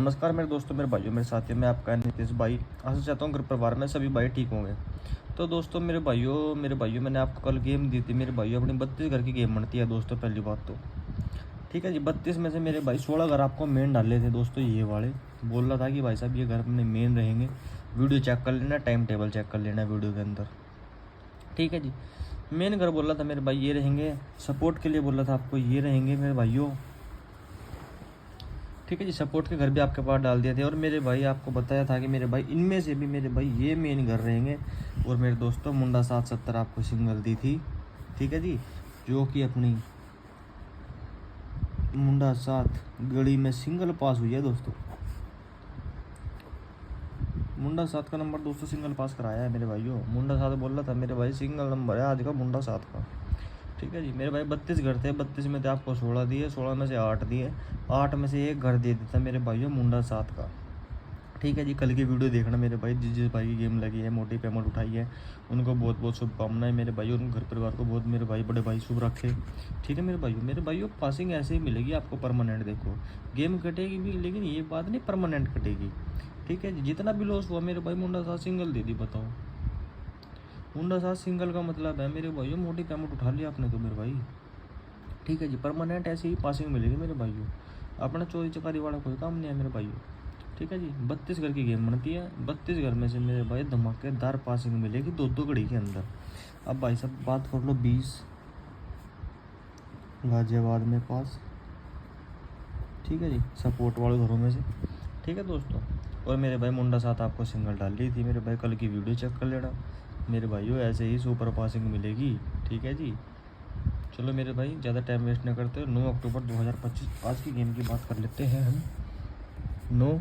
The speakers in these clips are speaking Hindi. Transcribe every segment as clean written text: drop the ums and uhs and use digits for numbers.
नमस्कार मेरे दोस्तों, मेरे भाइयों, मेरे साथियों, मैं आपका नीतीश भाई। आशा चाहता हूँ घर परिवार में सभी भाई ठीक होंगे। तो दोस्तों मेरे भाइयों मैंने आपको कल गेम दी थी। मेरे भाइयों अपनी 32 घर की गेम बनती है दोस्तों। पहली बात तो ठीक है जी, 32 में से मेरे भाई 16 घर आपको मेन डाले थे दोस्तों। ये वाले बोल रहा था कि भाई साहब ये घर अपने मेन रहेंगे। वीडियो चेक कर लेना, टाइम टेबल चेक कर लेना वीडियो के अंदर। ठीक है जी, मेन घर बोल रहा था मेरे भाई ये रहेंगे। सपोर्ट के लिए बोल रहा था आपको ये रहेंगे मेरे भाइयों। ठीक है जी, सपोर्ट के घर भी आपके पास डाल दिए थे। और मेरे भाई आपको बताया था कि मेरे भाई इनमें से भी मेरे भाई ये मेन घर रहेंगे। और मेरे दोस्तों मुंडा 770 आपको सिंगल दी थी। ठीक है जी, जो कि अपनी मुंडा 7 गड़ी में सिंगल पास हुई है दोस्तों। मुंडा 7 का नंबर दोस्तों सिंगल पास कराया है मेरे भाइयों। मुंडा 7 बोल रहा था मेरे भाई सिंगल नंबर है आज का मुंडा 7 का। ठीक है जी, मेरे भाई 32 घर थे। 32 में थे आपको 16 दिए, 16 में से 8 दिए, 8 में से एक घर दे देता मेरे भाइयों मुंडा 7 का। ठीक है जी, कल की वीडियो देखना मेरे भाई। जिस भाई की गेम लगी है, मोटी पेमेंट उठाई है, उनको बहुत बहुत शुभकामनाएं मेरे भाई। उन घर परिवार को बहुत मेरे भाई बड़े भाई शुभ रखे। ठीक है मेरे भाइयों पासिंग ऐसे ही मिलेगी आपको परमानेंट। देखो गेम कटेगी भी, लेकिन ये बात नहीं परमानेंट कटेगी। ठीक है जी, जितना भी लॉस हुआ मेरे भाई मुंडा 7 सिंगल दे दी। बताओ मुंडा 7 सिंगल का मतलब है मेरे भाइयों मोटी पेमेंट उठा लिया आपने तो मेरे भाई। ठीक है जी, परमानेंट ऐसे ही पासिंग मिलेगी मेरे भाइयों। अपना चोरी चकारी वाला कोई काम नहीं है मेरे भाइयों। ठीक है जी, 32 घर की गेम बनती है। 32 घर में से मेरे भाई धमाकेदार पासिंग मिलेगी दो दो घड़ी के अंदर। अब भाई साहब बात कर लो 20 गाजियाबाद में पास। ठीक है जी, सपोर्ट वाले घरों में से। ठीक है दोस्तों, और मेरे भाई मुंडा 7 आपको सिंगल डाल दी थी मेरे भाई। कल की वीडियो चेक कर लेना मेरे भाइयों, ऐसे ही सुपर पासिंग मिलेगी। ठीक है जी, चलो मेरे भाई ज़्यादा टाइम वेस्ट न करते। 9 अक्टूबर 2025 आज की गेम की बात कर लेते हैं हम। 9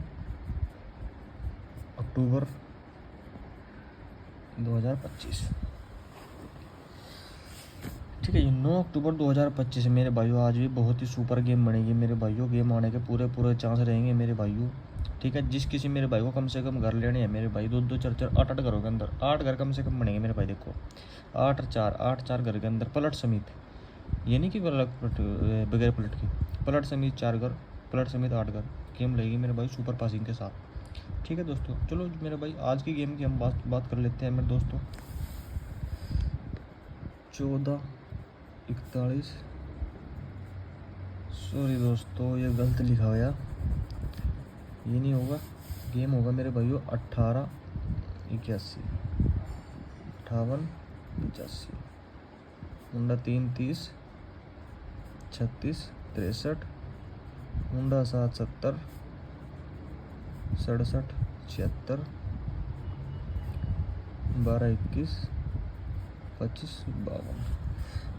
अक्टूबर 2025। ठीक है जी, 9 अक्टूबर 2025 मेरे भाइयों आज भी बहुत ही सुपर गेम बनेगी मेरे भाइयों। गेम आने के पूरे पूरे चांस रहेंगे मेरे भाइयों। ठीक है, जिस किसी मेरे भाई को कम से कम घर लेने हैं मेरे भाई, 2 2 4 4 8 8 घरों के अंदर 8 घर कम से कम बनेंगे मेरे भाई। देखो 8 और 4 घर के अंदर पलट समेत, ये नहीं कि बगैर पलट की, पलट समेत 4 घर, पलट समेत 8 घर गेम लगेगी मेरे भाई सुपर पासिंग के साथ। ठीक है दोस्तों, चलो मेरे भाई आज की गेम की हम बात कर लेते हैं मेरे दोस्तों। 14:41, सॉरी दोस्तों ये गलत लिखा हुआ, ये नहीं होगा। गेम होगा मेरे भाइयों 18:81, 58:85, मुंडा 3 30, 36 63, मुंडा 7 70, 67 76, 12 21, 25 52।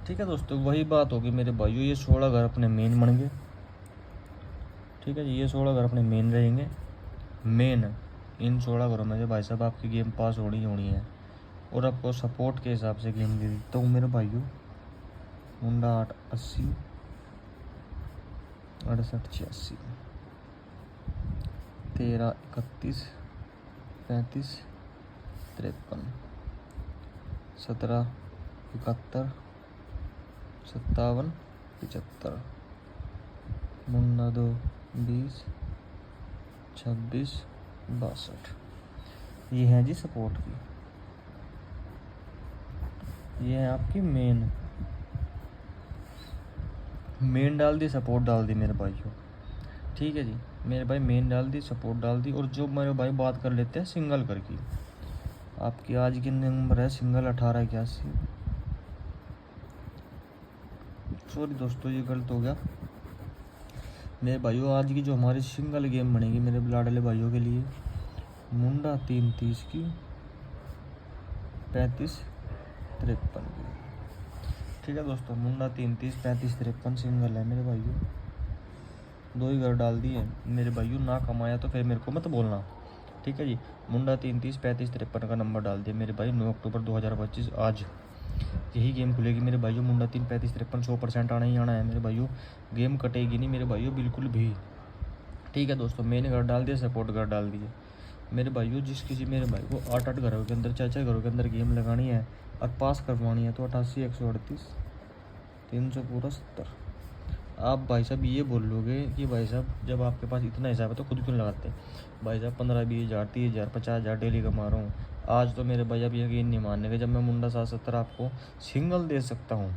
ठीक है दोस्तों, वही बात होगी मेरे भाइयों। ये 16 घर अपने मेन बन गए। ठीक है जी, ये 16 घर अपने मेन रहेंगे। मेन इन 16 घरों में से भाई साहब आपकी गेम पास होनी है। और आपको सपोर्ट के हिसाब से गेम दे देता हूँ मेरे भाइयों। मुंडा 8 80, 68 86, 13 31, 35 53, 17 71, 57 75, मुंडा 2 20, 26 62। ये है जी सपोर्ट की, ये है आपकी मेन डाल दी, सपोर्ट डाल दी मेरे भाइयों। ठीक है जी, मेरे भाई मेन डाल दी, सपोर्ट डाल दी। और जो मेरे भाई बात कर लेते हैं सिंगल करके, आपकी आज की नंबर है सिंगल 1881। सॉरी दोस्तों ये गलत हो गया मेरे भाइयों। आज की जो हमारी सिंगल गेम बनेगी मेरे लाडले भाइयों के लिए, मुंडा 3 30 की, 35 53 की। ठीक है दोस्तों, मुंडा 3 30 35 53 सिंगल है मेरे भाइयों। 2 ही घर डाल दिए मेरे भाइयों, ना कमाया तो फिर मेरे को मत बोलना। ठीक है जी, मुंडा 3 30 35 53 का नंबर डाल दिया मेरे भाई। 9 अक्टूबर 2025 आज यही गेम खुलेगी मेरे भाइयों। मुंडा 3 35 53 100% आना ही आना है मेरे भाइयों। गेम कटेगी नहीं मेरे भाइयों बिल्कुल भी। ठीक है दोस्तों, मैंने घर डाल दिया, सपोर्ट घर डाल दिए मेरे भाइयों। जिस किसी मेरे भाई को 8 8 घरों के अंदर 4 4 घरों के अंदर गेम लगानी है और पास करवानी है तो 88 138 300 पूरा 70, आप भाई साहब ये बोल लोगे कि भाई साहब जब आपके पास इतना हिसाब है तो खुद क्यों लगाते। भाई साहब 15-20 हज़ार 30 हज़ार 50 हज़ार डेली कमा रहा हूँ। आज तो मेरे भाई आप यकीन नहीं मानेंगे, जब मैं मुंडा 60-70 आपको सिंगल दे सकता हूँ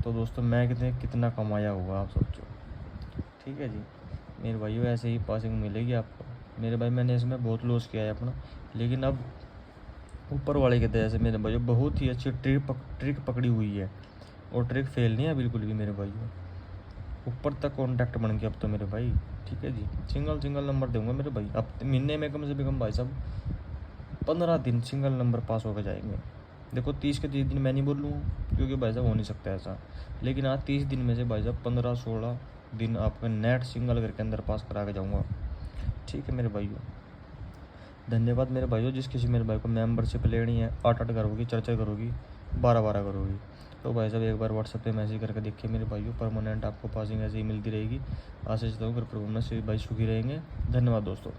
तो दोस्तों मैं कितना कमाया होगा आप सोचो। ठीक है जी मेरे भाइयों, ऐसे ही पासिंग मिलेगी आपको। मेरे भाई मैंने इसमें बहुत लॉस किया है अपना, लेकिन अब ऊपर वाले की दया से मेरे भाइयों बहुत ही अच्छी ट्रिक पकड़ी हुई है, और ट्रिक फेल नहीं है बिल्कुल भी मेरे भाइयों। ऊपर तक कॉन्टैक्ट बन गया अब तो मेरे भाई। ठीक है जी, सिंगल नंबर दूंगा मेरे भाई। अब महीने में कम से कम भाई साहब 15 दिन सिंगल नंबर पास होकर जाएंगे। देखो 30 के 30 दिन मैं नहीं बोलूँगा क्योंकि भाई साहब हो नहीं सकता ऐसा, लेकिन आज 30 दिन में से भाई साहब 15-16 दिन आपका नेट सिंगल करके अंदर पास करा के जाऊँगा। ठीक है मेरे भाइयों, धन्यवाद मेरे भाइयों। जिस किसी मेरे भाई को मेंबरशिप लेनी है 8-8 करोगी, 4-4 करोगी, 12-12 करोगी, तो भाई साहब एक बार व्हाट्सएप पे मैसेज करके देखिए मेरे भाइयों। परमानेंट आपको पासिंग ऐसे ही मिलती रहेगी। आशीष तो घर पर घूमना से भाई सुखी रहेंगे। धन्यवाद दोस्तों।